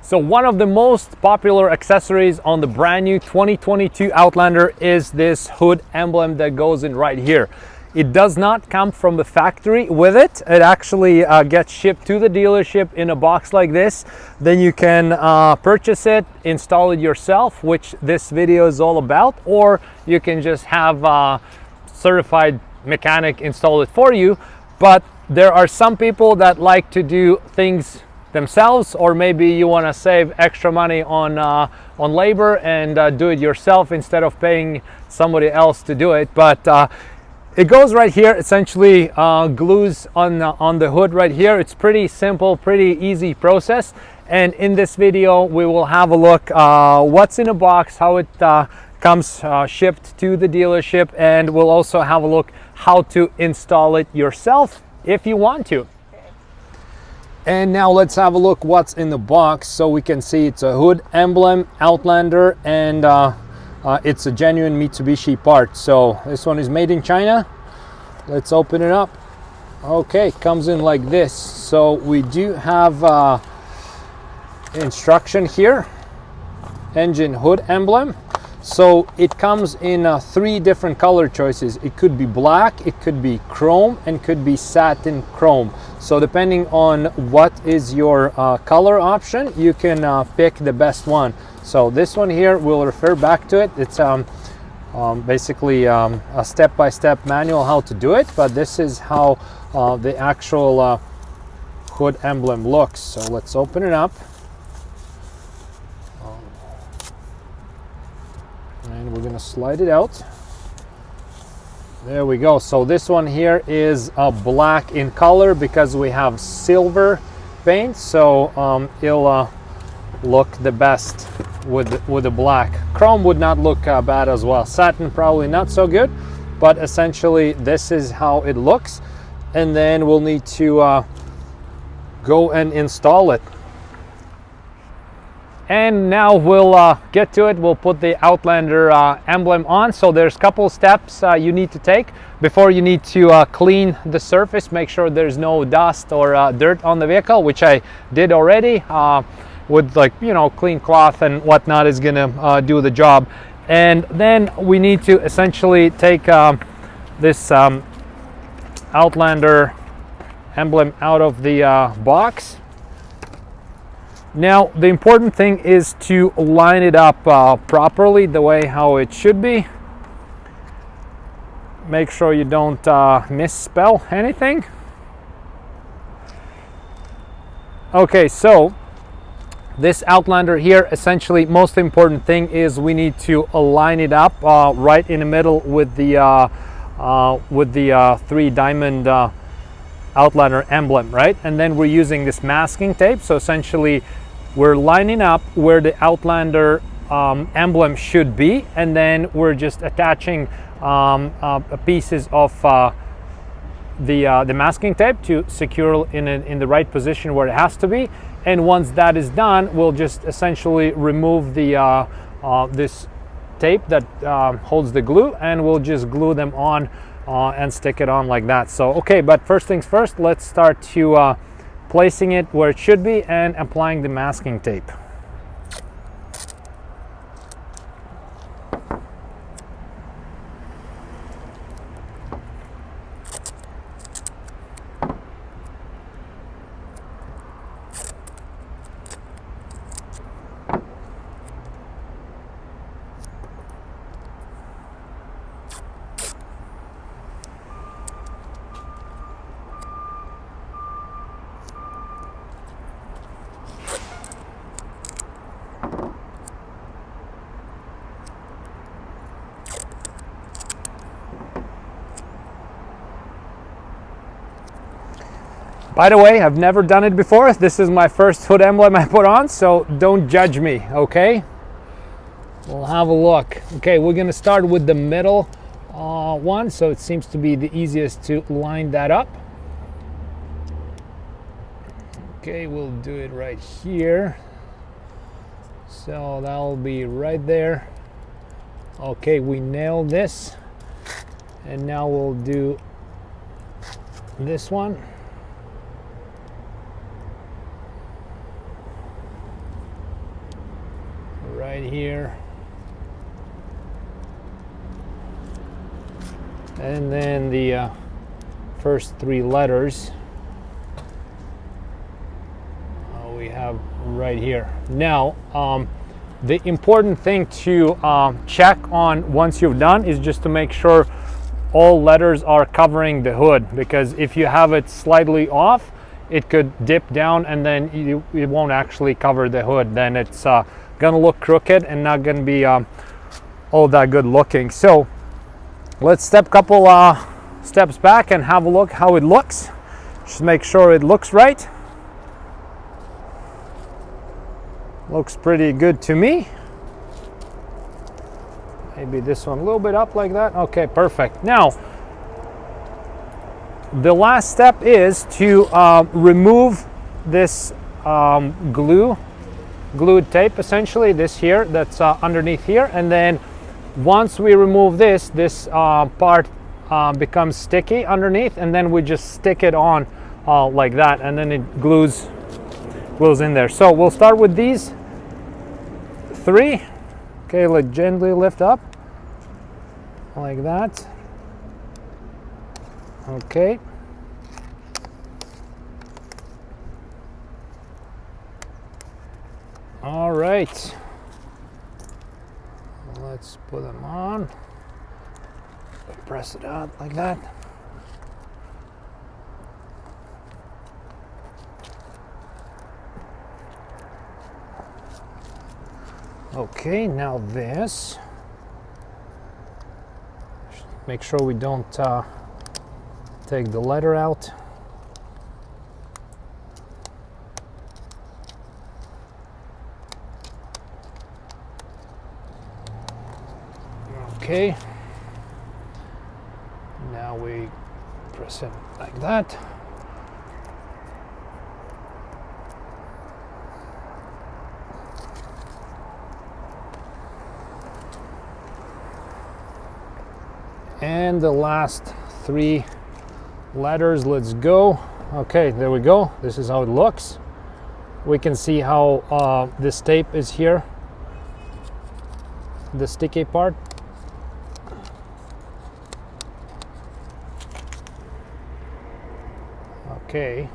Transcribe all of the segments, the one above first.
So one of the most popular accessories on the brand new 2022 Outlander is this hood emblem that goes in right here. It does not come from the factory with it. It actually gets shipped to the dealership in a box like this. Then you can purchase it, install it yourself, which this video is all about, or you can just have a certified mechanic install it for you. But there are some people that like to do things themselves, or maybe you want to save extra money on labor and do it yourself instead of paying somebody else to do it. But it goes right here, essentially glues on the hood right here. It's pretty simple, pretty easy process. And in this video, we will have a look what's in a box, how it comes shipped to the dealership, and we'll also have a look how to install it yourself if you want to. And now let's have a look what's in the box. So we can see it's a hood emblem Outlander, and it's a genuine Mitsubishi part. So this one is made in China. Let's open it up. Okay, comes in like this. So we do have instruction here, engine hood emblem. So it comes in 3 different color choices. It could be black, it could be chrome, and could be satin chrome. So depending on what is your color option, you can pick the best one. So this one here, we'll refer back to it. It's basically a step-by-step manual how to do it, but this is how the actual hood emblem looks. So let's open it up. And we're gonna slide it out. There we go. So this one here is black in color because we have silver paint, so it'll look the best with the black. Chrome would not look bad as well. Satin probably not so good, but essentially this is how it looks. And then we'll need to go and install it. And now we'll get to it. We'll put the Outlander emblem on. So there's a couple steps you need to take before you need to clean the surface, make sure there's no dust or dirt on the vehicle, which I did already with, like, you know, clean cloth and whatnot is gonna do the job. And then we need to essentially take this Outlander emblem out of the box. Now, the important thing is to line it up properly, the way how it should be. Make sure you don't misspell anything. Okay, so this Outlander here, essentially, most important thing is we need to align it up right in the middle with the 3 diamond Outlander emblem, right? And then we're using this masking tape. So essentially, we're lining up where the Outlander emblem should be, and then we're just attaching pieces of the masking tape to secure in the right position where it has to be. And once that is done, we'll just essentially remove the this tape that holds the glue, and we'll just glue them on and stick it on like that. So okay, but first things first, let's start to placing it where it should be and applying the masking tape. By the way, I've never done it before. This is my first hood emblem I put on, so don't judge me, okay? We'll have a look. Okay, we're gonna start with the middle one, so it seems to be the easiest to line that up. Okay, we'll do it right here. So that'll be right there. Okay, we nailed this. And now we'll do this one. right here. And then the first three letters we have right here. Now, the important thing to check on once you've done is just to make sure all letters are covering the hood, because if you have it slightly off, it could dip down and then it won't actually cover the hood. Then it's gonna look crooked and not gonna be all that good looking. So let's step couple steps back and have a look how it looks. Just make sure it looks right. Looks pretty good to me. Maybe this one a little bit up like that. Okay, perfect. Now, the last step is to remove this glued tape, essentially, this here that's underneath here. And then once we remove this part becomes sticky underneath, and then we just stick it on like that, and then it glues in there. So we'll start with these three. Okay, let's gently lift up like that. Okay. All right. Let's put them on. Press it out like that. Okay, now this. Make sure we don't take the letter out. Okay. Now we press it like that. And the last three letters, let's go. Okay, there we go. This is how it looks. We can see how this tape is here, the sticky part. Okay.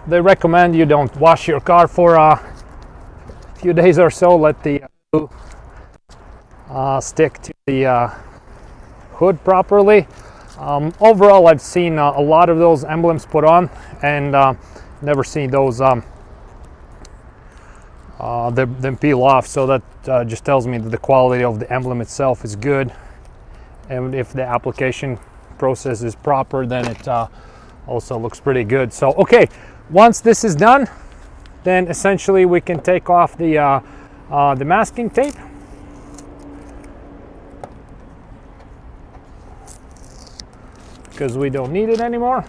They recommend you don't wash your car for a few days or so. Let the glue stick to the hood properly. Overall, I've seen a lot of those emblems put on, and never seen those them peel off. So that just tells me that the quality of the emblem itself is good, and if the application process is proper, then it also looks pretty good. So okay. Once this is done, then essentially we can take off the masking tape. Because we don't need it anymore.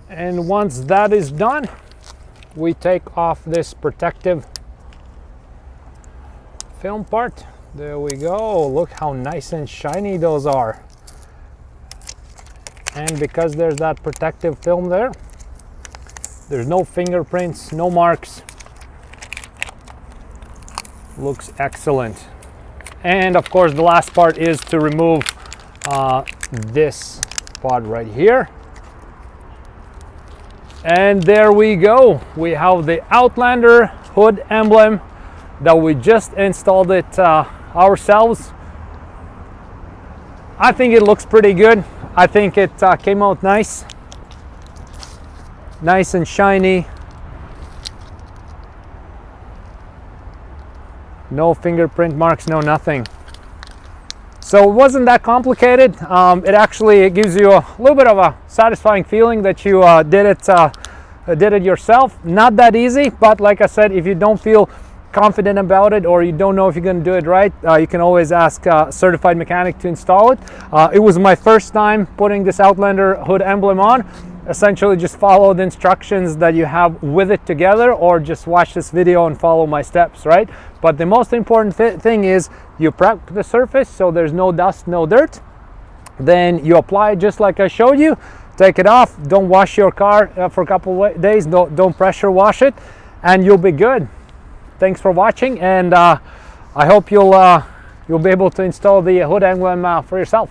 And once that is done, we take off this protective film part. There we go. Look how nice and shiny those are. And because there's that protective film there, there's no fingerprints, no marks. Looks excellent. And of course, the last part is to remove this part right here. And there we go. We have the Outlander hood emblem that we just installed it ourselves. I think it looks pretty good. I think it came out nice and shiny. No fingerprint marks, no nothing. So it wasn't that complicated. It gives you a little bit of a satisfying feeling that you did it yourself. Not that easy, but like I said, if you don't feel confident about it, or you don't know if you're going to do it right, you can always ask a certified mechanic to install it. It was my first time putting this Outlander hood emblem on. Essentially just follow the instructions that you have with it together, or just watch this video and follow my steps, right? But the most important thing is you prep the surface so there's no dust, no dirt. Then you apply it just like I showed you. Take it off, don't wash your car for a couple of days, don't pressure wash it, and you'll be good. Thanks for watching, and I hope you'll be able to install the hood emblem for yourself.